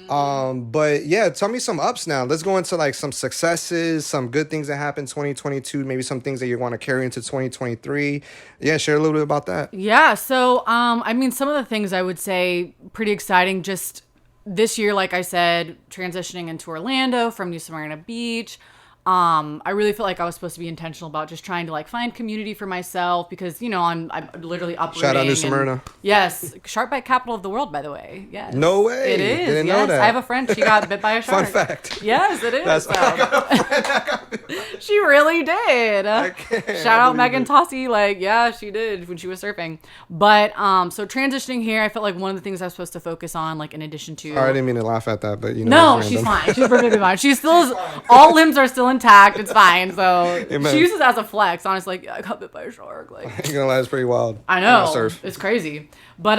But yeah, tell me some ups now. Let's go into some successes, some good things that happened 2022, maybe some things that you want to carry into 2023. Yeah, share a little bit about that. Yeah, so I mean, some of the things I would say pretty exciting just this year, like I said, transitioning into Orlando from New Smyrna Beach. I really feel like I was supposed to be intentional about just trying to find community for myself because, I'm literally uprooting. Shout out New Smyrna. Yes. Shark bite capital of the world, by the way. Yes. No way. It is. Didn't know that. I have a friend. She got bit by a shark. Fun fact. Yes, it is. I got a friend. She really did. I can't. Shout out Megan Tossi. Yeah, she did when she was surfing. But, so transitioning here, I felt like one of the things I was supposed to focus on, in addition to. I didn't mean to laugh at that, but No, she's fine. She's perfectly fine. She's still, all limbs are still intact. It's fine. So she uses it as a flex. Honestly, I got bit by a shark. I ain't gonna lie, it's pretty wild. I know. It's crazy. But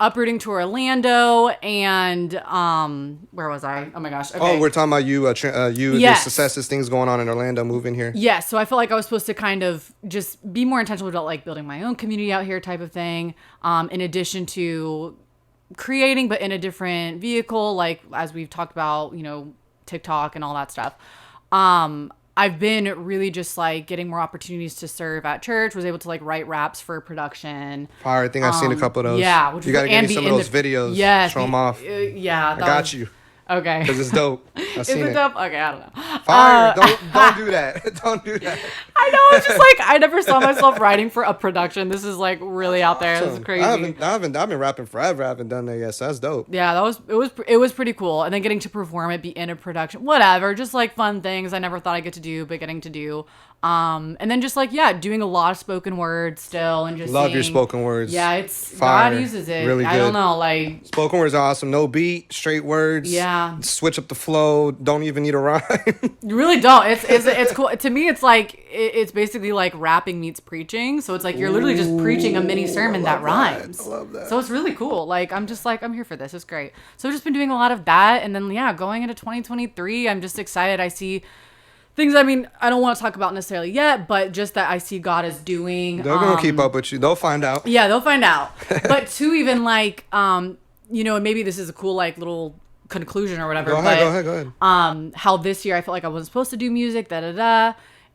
uprooting to Orlando and where was I? Oh my gosh. Okay. Oh, we're talking about you. Yes. The successes, things going on in Orlando, moving in here. Yeah, so I felt like I was supposed to kind of just be more intentional about like building my own community out here type of thing, in addition to creating, but in a different vehicle, like as we've talked about, you know, TikTok and all that stuff. I've been really just like getting more opportunities to serve at church. Was able to like write raps for production. Fire. I think I've seen a couple of those. Yeah, you gotta give me some of those videos. Yes, show them off. Yeah, I got you. Okay. Because it's dope. I've seen Is it it. dope? Okay, I don't know. Fire. Don't do that. Don't do that. I know. It's just like I never saw myself writing for a production. This is like really out there. This is crazy. I've been rapping forever. I haven't done that yet. So that's dope. Yeah, it was pretty cool. And then getting to perform it, be in a production, whatever, just like fun things I never thought I'd get to do, but getting to do. And then just like, yeah, doing a lot of spoken words still, and just love your spoken words. Yeah, it's fire. God uses it. Really good. I don't know, like spoken words are awesome. No beat, straight words. Yeah. Switch up the flow. Don't even need a rhyme. You really don't. It's cool. To me, it's like it's basically like rapping meets preaching. So it's like you're literally just preaching a mini sermon that rhymes. I love that. So it's really cool. Like I'm just like I'm here for this. It's great. So I've just been doing a lot of that, and then yeah, going into 2023, I'm just excited. I see things. I mean, I don't want to talk about necessarily yet, but just that I see God is doing. They're gonna keep up with you. They'll find out. Yeah, they'll find out. But to even like, you know, and maybe this is a cool like little conclusion or whatever. Go ahead. How this year I felt like I wasn't supposed to do music,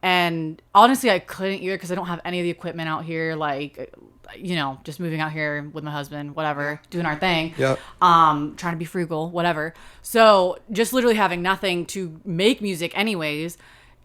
and honestly I couldn't either because I don't have any of the equipment out here. Like, you know, just moving out here with my husband, whatever, doing our thing. Yep. Trying to be frugal, whatever. So just literally having nothing to make music anyways.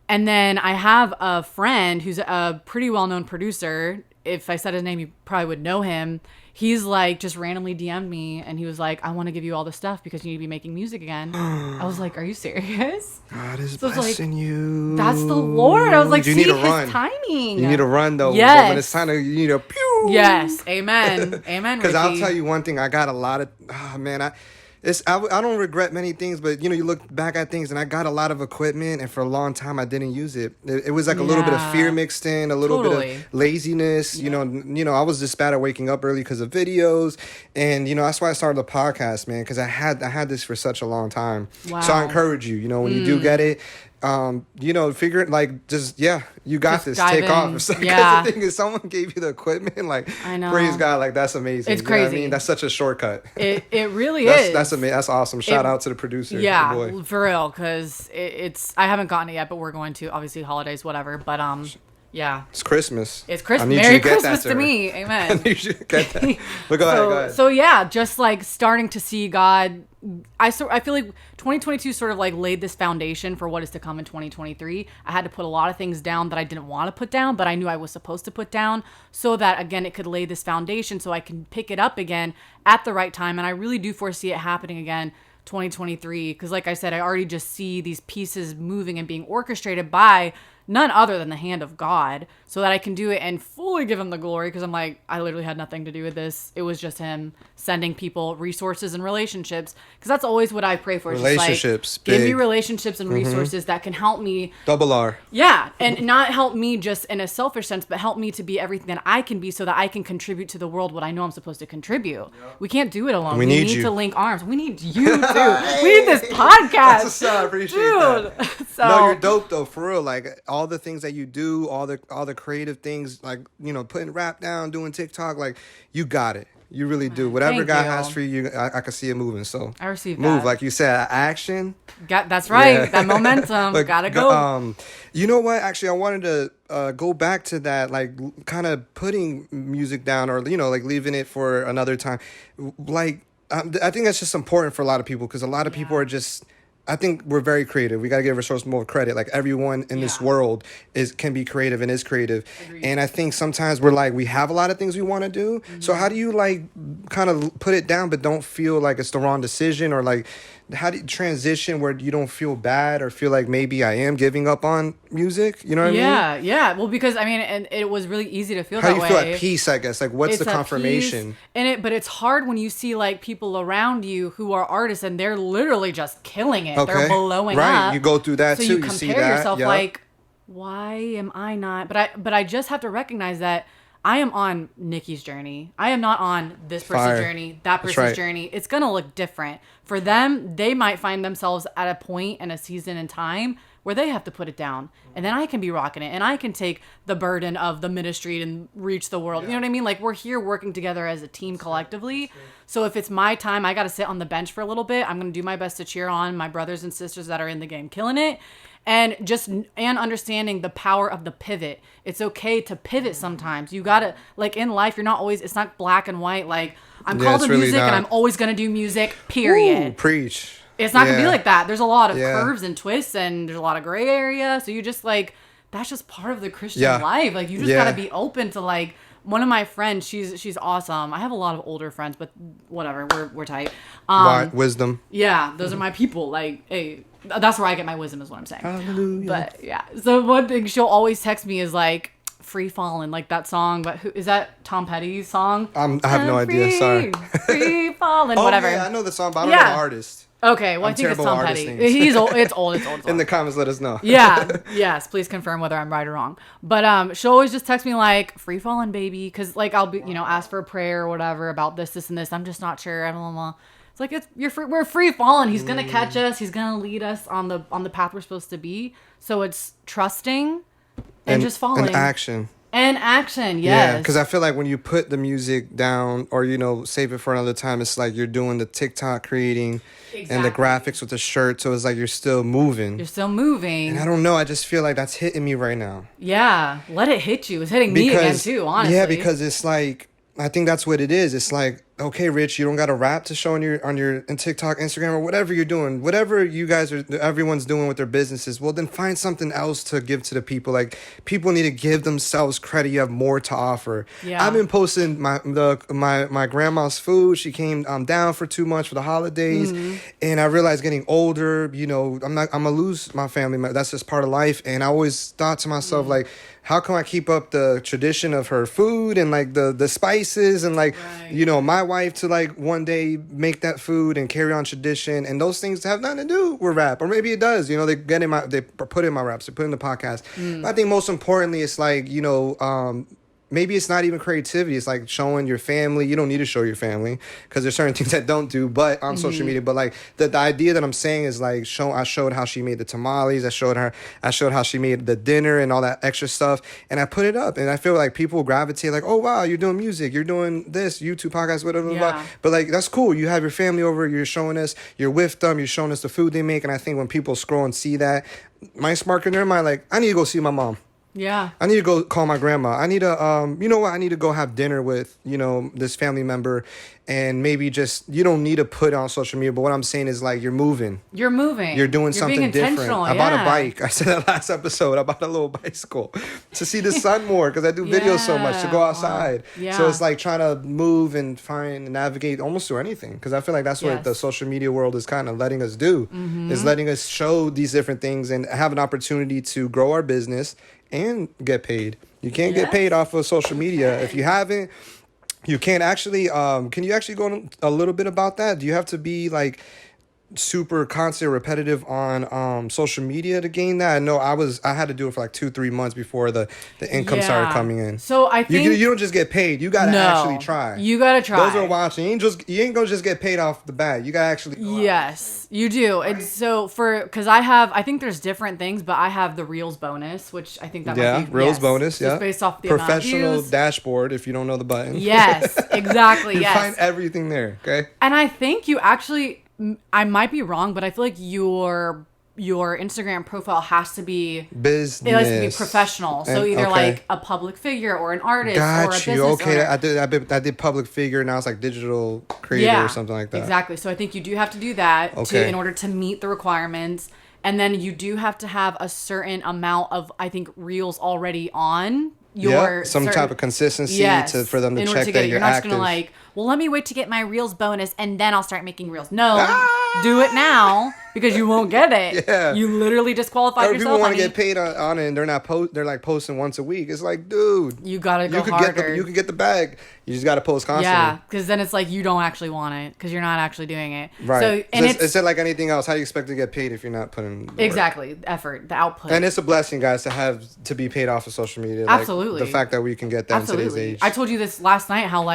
And then I have a friend who's a pretty well-known producer. If I said his name, you probably would know him. He's like just randomly DM'd me and he was like, I want to give you all this stuff because you need to be making music again. I was like, are you serious? God is So it's like, blessing you. That's the Lord. I was like, you see need to his run. timing. You need to run though. Yes. But when it's time to, you need to pew. Yes. Amen. Amen. Because I'll Richie. tell you one thing. I got a lot of, I don't regret many things, but you know, you look back at things and I got a lot of equipment and for a long time I didn't use it. It was like a little bit of fear mixed in, a little bit of laziness. Yeah. You know, I was just bad at waking up early because of videos. And, you know, that's why I started the podcast, man, because I had this for such a long time. Wow. So I encourage you, you know, when you do get it, you know, figure it like just you got this. Take off. Because the thing is, someone gave you the equipment. Like, I know. Praise God, like that's amazing. It's crazy. You know what I mean, that's such a shortcut. It really is. That's amazing. That's awesome. Shout out to the producer. Yeah, the boy. For real. Because it's I haven't gotten it yet, but we're going to obviously holidays, whatever. But yeah. It's Christmas. It's Christmas. Merry Christmas to me. Amen. I need you to get that. But go ahead. So yeah, just like starting to see God. I feel like 2022 sort of like laid this foundation for what is to come in 2023. I had to put a lot of things down that I didn't want to put down, but I knew I was supposed to put down so that, again, it could lay this foundation so I can pick it up again at the right time. And I really do foresee it happening again 2023 because, like I said, I already just see these pieces moving and being orchestrated by none other than the hand of God so that I can do it and fully give him the glory because I'm like, I literally had nothing to do with this. It was just him sending people resources and relationships because that's always what I pray for. Relationships. Just like, give me relationships and resources that can help me. Double R. Yeah. And not help me just in a selfish sense, but help me to be everything that I can be so that I can contribute to the world what I know I'm supposed to contribute. Yep. We can't do it alone. We need to link arms. We need you too. Hey, we need this podcast. That's what's up. I appreciate that. So, no, you're dope though, for real. Like all the things that you do, all the creative things, like, you know, putting rap down, doing TikTok, like you got it. You really do. Whatever God has for you, I can see it moving. So I received move, that. like you said, action. That's right. Yeah. That momentum. But, gotta go. You know what? Actually, I wanted to go back to that, like kind of putting music down, or you know, like leaving it for another time. Like I think that's just important for a lot of people because a lot of people are just. I think we're very creative. We got to give ourselves more credit. Like everyone in this world can be creative and is creative. Agreed. And I think sometimes we're like, we have a lot of things we want to do. Mm-hmm. So how do you like kind of put it down, but don't feel like it's the wrong decision, or like, how do you transition where you don't feel bad or feel like maybe I am giving up on music? You know what I mean? Yeah. Well, because I mean, and it was really easy to feel how that way. How do you feel at peace, I guess? Like, what's the confirmation? But it's hard when you see like people around you who are artists and they're literally just killing it. Okay. They're blowing up. Right. You go through that so too. You see compare that. yourself like, why am I not? But I just have to recognize that I am on Nikki's journey. I am not on this person's journey, that person's journey. It's going to look different. For them, they might find themselves at a point in a season in time where they have to put it down, and then I can be rocking it, and I can take the burden of the ministry and reach the world. You know what I mean? Like, we're here working together as a team collectively. So if it's my time, I got to sit on the bench for a little bit. I'm going to do my best to cheer on my brothers and sisters that are in the game killing it. And understanding the power of the pivot. It's okay to pivot sometimes. You gotta, like, in life, you're not always, it's not black and white. Like, I'm called to music and I'm always gonna do music, period. Ooh, preach. It's not gonna be like that. There's a lot of curves and twists, and there's a lot of gray area. So you just, like, that's just part of the Christian life. Like, you just gotta be open to, like, one of my friends, she's awesome. I have a lot of older friends, but whatever, we're tight. Wisdom. Yeah, those are my people. Like, hey, that's where I get my wisdom, is what I'm saying. Hallelujah. But yeah, so one thing she'll always text me is like, "Free Fallin'," like that song. But who is that? Tom Petty's song? I have no idea. Sorry. Free Fallin', whatever. Yeah, I know the song, but I don't know the artist. Okay, well, I think it's Tom Petty. He's old. It's old. It's old. In the comments, let us know. Yeah. Yes. Please confirm whether I'm right or wrong. But she'll always just text me like, "Free falling, baby," because like I'll be, ask for a prayer or whatever about this, and this. I'm just not sure. Blah, blah, blah. It's like we're free falling. He's gonna catch us. He's gonna lead us on the path we're supposed to be. So it's trusting and just following. And action. And action, yes. Yeah, because I feel like when you put the music down or, save it for another time, it's like you're doing the TikTok creating and the graphics with the shirt. So it's like you're still moving. You're still moving. And I don't know. I just feel like that's hitting me right now. Yeah. Let it hit you. It's hitting me again, too, honestly. Yeah, because it's like, I think that's what it is. It's like, okay, Rich, you don't got a rap to show on your TikTok, Instagram, or whatever you're doing, whatever you guys everyone's doing with their businesses. Well, then find something else to give to the people. Like, people need to give themselves credit. You have more to offer. Yeah. I've been posting my grandma's food. She came down for 2 months for the holidays, and I realized getting older, I'm gonna lose my family. That's just part of life. And I always thought to myself, like, how can I keep up the tradition of her food and like the spices and like, my wife to like one day make that food and carry on tradition, and those things have nothing to do with rap, or maybe it does. They put in my raps, they put in the podcast. But I think most importantly, it's like maybe it's not even creativity. It's like showing your family. You don't need to show your family because there's certain things that don't do, but on social media. But like the idea that I'm saying is like I showed how she made the tamales. I showed how she made the dinner and all that extra stuff, and I put it up. And I feel like people gravitate like, oh wow, you're doing music, you're doing this YouTube podcast, whatever. Blah. But like that's cool. You have your family over. You're showing us. You're with them. You're showing us the food they make. And I think when people scroll and see that, might spark in their mind like, I need to go see my mom. Yeah. I need to go call my grandma. I need to, I need to go have dinner with, this family member, and maybe just, you don't need to put it on social media. But what I'm saying is like, you're moving. You're moving. You're doing something different. I bought a bike. I said that last episode. I bought a little bicycle to see the sun more because I do videos so much, to go outside. Yeah. So it's like trying to move and find and navigate almost through anything. Because I feel like that's what the social media world is kind of letting us do, is letting us show these different things and have an opportunity to grow our business and get paid. You can't get paid off of social media. If you haven't, you can't actually, can you actually go on a little bit about that? Do you have to be like super constant, repetitive on social media to gain that? I know I had to do it for like 2-3 months before the income started coming in. So I think you don't just get paid. You gotta actually try. You gotta try. Those are watching. You ain't gonna just get paid off the bat. You gotta actually go Yes, you do. Right? And so because I think there's different things, but I have the Reels bonus, which I think that might be Reels bonus. Just based off the professional dashboard. If you don't know the button. Yes, exactly. You find everything there. Okay. And I think you actually. I might be wrong, but I feel like your Instagram profile has to be business. It has to be professional. So either like a public figure or an artist or a business owner. I did public figure, and now it's like digital creator or something like that. Exactly. So I think you do have to do that in order to meet the requirements. And then you do have to have a certain amount of, I think, reels already on some type of consistency for them to check that you're not active. Just gonna well, let me wait to get my Reels bonus and then I'll start making Reels. No, do it now because you won't get it. Yeah. You literally disqualified yourself. People want to get paid on it and they're not they're like posting once a week. It's like, dude, you gotta go harder. You could get the bag. You just gotta post constantly. Yeah, because then it's like you don't actually want it because you're not actually doing it. Right. So it's like anything else. How do you expect to get paid if you're not putting the work? Effort, the output. And it's a blessing, guys, to be paid off of social media. Absolutely. Like, the fact that we can get that in today's age. I told you this last night how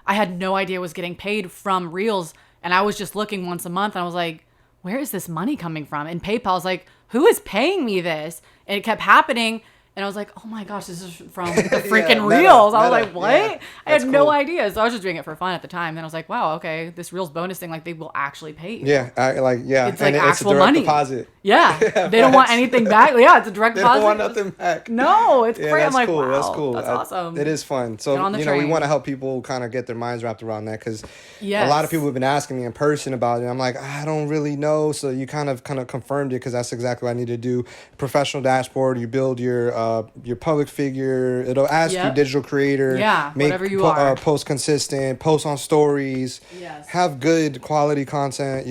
I had no idea I was getting paid from Reels, and I was just looking once a month and I was like, where is this money coming from? And PayPal's like, who is paying me this? And it kept happening. And I was like, oh my gosh, this is from the freaking Reels. I was like, what? Yeah, I had no idea. So I was just doing it for fun at the time. Then I was like, wow, okay, this Reels bonus thing, like they will actually pay you. Yeah, it's like actual it's a direct money. deposit. Yeah, they don't want anything back. Yeah, it's a direct deposit. They don't want nothing back. No, it's great. I'm like, cool. wow, That's cool. That's awesome. It is fun. So, we want to help people kind of get their minds wrapped around that, because a lot of people have been asking me in person about it. I'm like, I don't really know. So you kind of confirmed it, because that's exactly what I need to do. Professional dashboard. You build your public figure. It'll ask you digital creator. Yeah, whatever you are. Post consistent. Post on stories. Yes. Have good quality content.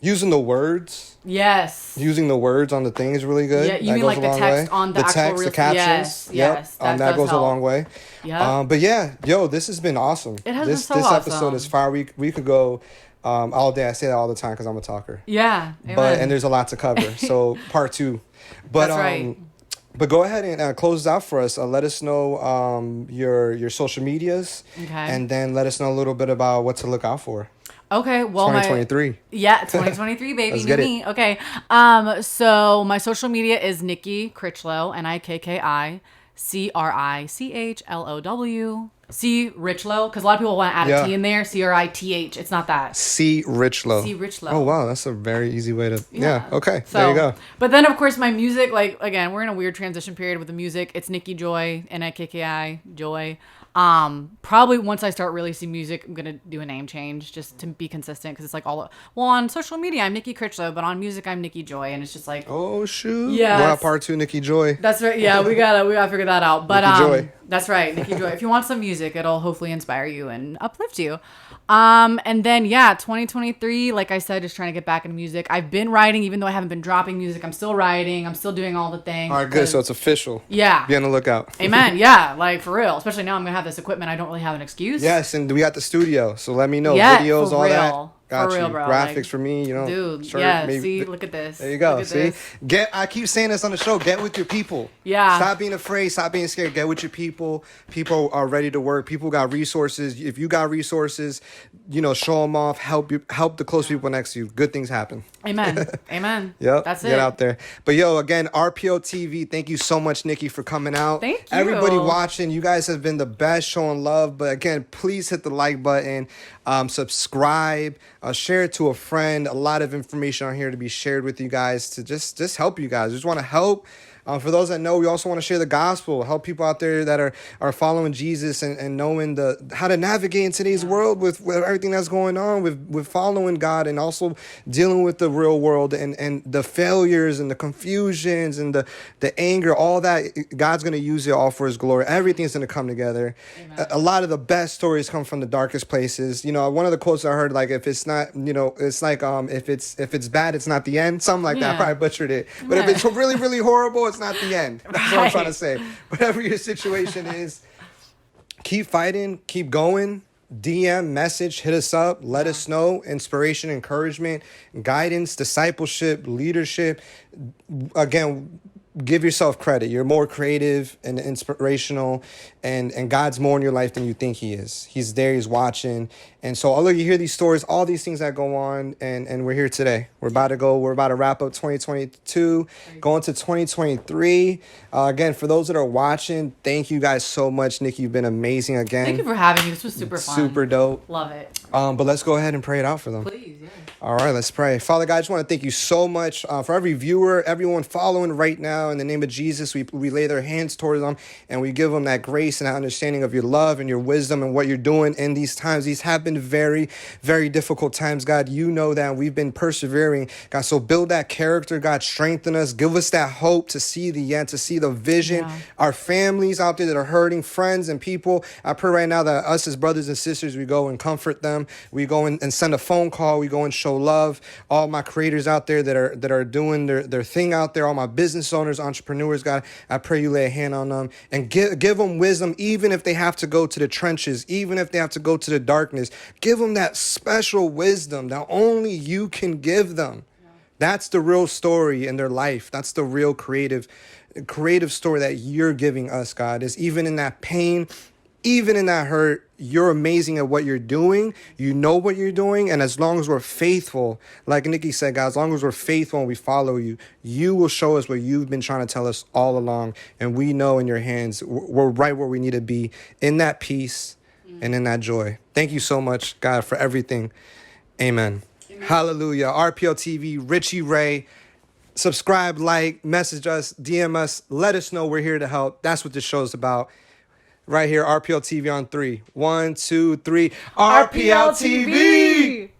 Using the words. Yes. Using the words on the thing is really good. Yeah, you mean like the text on the actual text, the captions. Yes. That goes a long way. Yeah. But yeah, this has been awesome. It has been so this awesome. episode is fire. We could go all day. I say that all the time because I'm a talker. Yeah. Amen. And there's a lot to cover. So part 2. But that's right. But go ahead and close it out for us. Let us know your social medias. Okay. And then let us know a little bit about what to look out for. Okay, well, 2023. 2023, baby. Let's New get me. it. Okay. So my social media is Nikki Critchlow, NIKKI C Richlow, because a lot of people want to add a T in there. CRITH. It's not that. C Richlow. C Richlow. Oh wow, that's a very easy way to. Yeah. Okay. So, there you go. But then of course my music, like again, we're in a weird transition period with the music. It's Nikki Joy, NIKKI Joy. Probably once I start releasing music, I'm gonna do a name change just to be consistent, because it's like on social media I'm Nikki Critchlow, but on music I'm Nikki Joy, and it's just like, oh shoot, yeah, part 2 Nikki Joy. That's right. Yeah, we gotta figure that out. But Nikki Joy. That's right, Nikki Joy. If you want some music, it'll hopefully inspire you and uplift you. And then 2023, like I said, just trying to get back into music. I've been writing, even though I haven't been dropping music. I'm still writing. I'm still doing all the things. All right, good. So it's official. Yeah. Be on the lookout. Amen. Yeah, like for real. Especially now I'm gonna have this equipment. I don't really have an excuse. Yes, and we got the studio. So let me know videos, for all real. that. Got for you. real, bro. Graphics for me, dude. Shirt, yeah. maybe. See, look at this. There you go. Look at See, this. I keep saying this on the show. Get with your people. Yeah. Stop being afraid. Stop being scared. Get with your people. People are ready to work. People got resources. If you got resources, show them off. Help the close people next to you. Good things happen. Amen. Amen. Yep. That's it. Get out there. But again, RPL TV. Thank you so much, Nikki, for coming out. Thank you. Everybody watching, you guys have been the best, showing love. But again, please hit the like button, subscribe, share it to a friend. A lot of information on here to be shared with you guys to just help you guys. Just want to help. For those that know, we also want to share the gospel, help people out there that are following Jesus and knowing how to navigate in today's world with everything that's going on, with following God, and also dealing with the real world and the failures and the confusions and the anger, all that. God's going to use it all for his glory. Everything's going to come together. A lot of the best stories come from the darkest places. One of the quotes I heard, like, if it's not, it's like, if it's bad, it's not the end. Something like that. I probably butchered it. But if it's really, really horrible, it's not the end. That's what I'm trying to say. Whatever your situation is, keep fighting, keep going. DM, message, hit us up, let us know. Inspiration, encouragement, guidance, discipleship, leadership. Again, give yourself credit. You're more creative and inspirational, and God's more in your life than you think he is. He's there, he's watching. And so although you hear these stories, all these things that go on, and we're here today. We're about to wrap up 2022, go into 2023. Again, for those that are watching, thank you guys so much. Nikki, you've been amazing again. Thank you for having me. This was super fun. Super dope. Love it. But let's go ahead and pray it out for them. Please, yeah. All right, let's pray. Father God, I just want to thank you so much for every viewer, everyone following right now. In the name of Jesus, we lay their hands towards them, and we give them that grace and that understanding of your love and your wisdom and what you're doing in these times. These have been very, very difficult times, God. You know that. We've been persevering, God. So build that character, God. Strengthen us. Give us that hope to see the end, to see the vision. Yeah. Our families out there that are hurting, friends and people, I pray right now that us as brothers and sisters, we go and comfort them. We go and send a phone call. We go and show love. All my creators out there that are doing their thing out there, all my business owners, entrepreneurs, God, I pray you lay a hand on them and give them wisdom, even if they have to go to the trenches, even if they have to go to the darkness. Give them that special wisdom that only you can give them. Yeah. That's the real story in their life. That's the real creative story that you're giving us, God, is even in that pain, even in that hurt, you're amazing at what you're doing. You know what you're doing. And as long as we're faithful, like Nikki said, God, as long as we're faithful and we follow you, you will show us what you've been trying to tell us all along. And we know in your hands, we're right where we need to be, in that peace and in that joy. Thank you so much, God, for everything. Amen. Hallelujah. RPL TV, Richie Ray. Subscribe, like, message us, DM us. Let us know we're here to help. That's what this show's about. Right here, RPL TV on 3. 1, 2, 3. RPL TV!